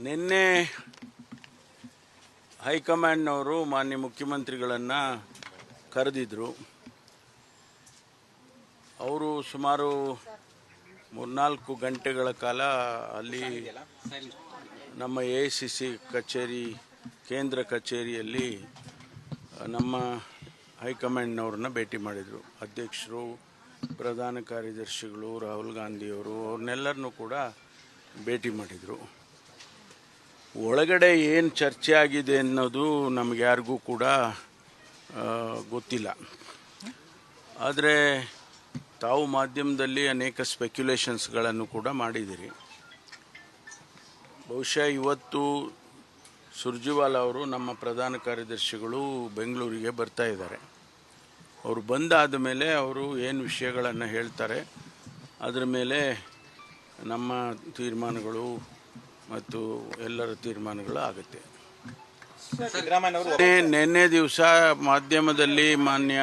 ನಿನ್ನೆ ಹೈಕಮಾಂಡ್ನವರು ಮಾನ್ಯ ಮುಖ್ಯಮಂತ್ರಿಗಳನ್ನು ಕರೆದಿದ್ರು. ಅವರು ಸುಮಾರು 3-4 ಗಂಟೆಗಳ ಕಾಲ ಅಲ್ಲಿ ನಮ್ಮ AICC ಕಚೇರಿ ಕೇಂದ್ರ ಕಚೇರಿಯಲ್ಲಿ ನಮ್ಮ ಹೈಕಮಾಂಡ್ನವ್ರನ್ನ ಭೇಟಿ ಮಾಡಿದರು. ಅಧ್ಯಕ್ಷರು, ಪ್ರಧಾನ ಕಾರ್ಯದರ್ಶಿಗಳು, ರಾಹುಲ್ ಗಾಂಧಿಯವರು ಅವ್ರನ್ನೆಲ್ಲರನ್ನೂ ಕೂಡ ಭೇಟಿ ಮಾಡಿದರು. ಒಳಗಡೆ ಏನು ಚರ್ಚೆ ಆಗಿದೆ ಅನ್ನೋದು ನಮಗೆ ಯಾರಿಗೂ ಕೂಡ ಗೊತ್ತಿಲ್ಲ. ಆದರೆ ತಾವು ಮಾಧ್ಯಮದಲ್ಲಿ ಅನೇಕ ಸ್ಪೆಕ್ಯುಲೇಷನ್ಸ್ಗಳನ್ನು ಕೂಡ ಮಾಡಿದಿರಿ. ಬಹುಶಃ ಇವತ್ತು ಸುರ್ಜೇವಾಲಾ ಅವರು ನಮ್ಮ ಪ್ರಧಾನ ಕಾರ್ಯದರ್ಶಿಗಳು ಬೆಂಗಳೂರಿಗೆ ಬರ್ತಾ ಇದ್ದಾರೆ. ಅವರು ಬಂದಾದ ಮೇಲೆ ಅವರು ಏನು ವಿಷಯಗಳನ್ನು ಹೇಳ್ತಾರೆ ಅದರ ಮೇಲೆ ನಮ್ಮ ತೀರ್ಮಾನಗಳು ಮತ್ತು ಎಲ್ಲರ ತೀರ್ಮಾನಗಳು ಆಗುತ್ತೆ. ನಿನ್ನೆ ದಿವಸ ಮಾಧ್ಯಮದಲ್ಲಿ ಮಾನ್ಯ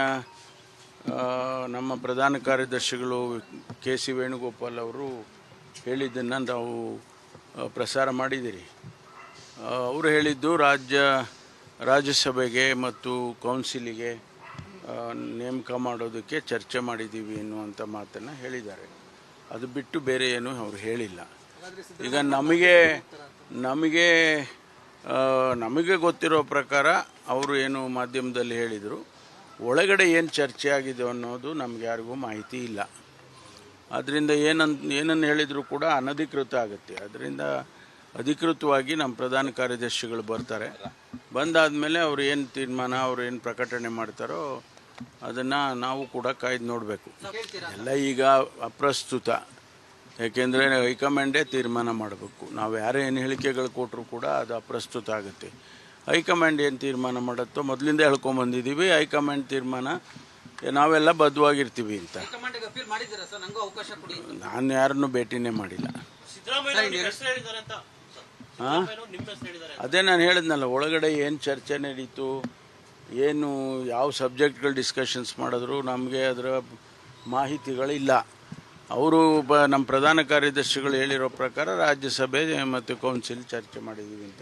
ನಮ್ಮ ಪ್ರಧಾನ ಕಾರ್ಯದರ್ಶಿಗಳು KC ವೇಣುಗೋಪಾಲ್ ಅವರು ಹೇಳಿದ್ದನ್ನು ನಾವು ಪ್ರಸಾರ ಮಾಡಿದ್ದೀರಿ. ಅವರು ಹೇಳಿದ್ದು ರಾಜ್ಯಸಭೆಗೆ ಮತ್ತು ಕೌನ್ಸಿಲಿಗೆ ನೇಮಕ ಮಾಡೋದಕ್ಕೆ ಚರ್ಚೆ ಮಾಡಿದ್ದೀವಿ ಎನ್ನುವಂಥ ಮಾತನ್ನು ಹೇಳಿದ್ದಾರೆ. ಅದು ಬಿಟ್ಟು ಬೇರೆ ಏನೂ ಅವರು ಹೇಳಿಲ್ಲ. ಈಗ ನಮಗೆ ಗೊತ್ತಿರೋ ಪ್ರಕಾರ ಅವರು ಏನು ಮಾಧ್ಯಮದಲ್ಲಿ ಹೇಳಿದರು, ಒಳಗಡೆ ಏನು ಚರ್ಚೆ ಆಗಿದೆ ಅನ್ನೋದು ನಮ್ಗೆ ಯಾರಿಗೂ ಮಾಹಿತಿ ಇಲ್ಲ. ಅದರಿಂದ ಏನನ್ನು ಹೇಳಿದರೂ ಕೂಡ ಅನಧಿಕೃತ ಆಗುತ್ತೆ. ಅದರಿಂದ ಅಧಿಕೃತವಾಗಿ ನಮ್ಮ ಪ್ರಧಾನ ಕಾರ್ಯದರ್ಶಿಗಳು ಬರ್ತಾರೆ. ಬಂದಾದಮೇಲೆ ಅವರು ಏನು ತೀರ್ಮಾನ, ಅವರು ಏನು ಪ್ರಕಟಣೆ ಮಾಡ್ತಾರೋ ಅದನ್ನು ನಾವು ಕೂಡ ಕಾಯ್ದು ನೋಡಬೇಕು. ಎಲ್ಲ ಈಗ ಅಪ್ರಸ್ತುತ. ಯಾಕೆಂದರೆ ಹೈಕಮಾಂಡೇ ತೀರ್ಮಾನ ಮಾಡಬೇಕು. ನಾವು ಯಾರೇ ಏನು ಹೇಳಿಕೆಗಳು ಕೊಟ್ಟರು ಕೂಡ ಅದು ಅಪ್ರಸ್ತುತ ಆಗುತ್ತೆ. ಹೈಕಮಾಂಡ್ ಏನು ತೀರ್ಮಾನ ಮಾಡುತ್ತೋ ಮೊದಲಿಂದ ಹೇಳ್ಕೊಂಬಂದಿದ್ದೀವಿ. ಹೈಕಮಾಂಡ್ ತೀರ್ಮಾನ ನಾವೆಲ್ಲ ಬದ್ಧವಾಗಿರ್ತೀವಿ ಅಂತ. ನಾನು ಯಾರನ್ನೂ ಭೇಟಿನೇ ಮಾಡಿಲ್ಲ. ಅದೇ ನಾನು ಹೇಳಿದ್ನಲ್ಲ, ಒಳಗಡೆ ಏನು ಚರ್ಚೆ ನಡೀತು, ಏನು ಯಾವ ಸಬ್ಜೆಕ್ಟ್ಗಳು ಡಿಸ್ಕಷನ್ಸ್ ಮಾಡಿದ್ರು ನಮಗೆ ಅದರ ಮಾಹಿತಿಗಳಿಲ್ಲ. ಅವರು ನಮ್ಮ ಪ್ರಧಾನ ಕಾರ್ಯದರ್ಶಿಗಳು ಹೇಳಿರೋ ಪ್ರಕಾರ ರಾಜ್ಯಸಭೆ ಮತ್ತು ಕೌನ್ಸಿಲ್ ಚರ್ಚೆ ಮಾಡಿದ್ದೀವಿ ಅಂತ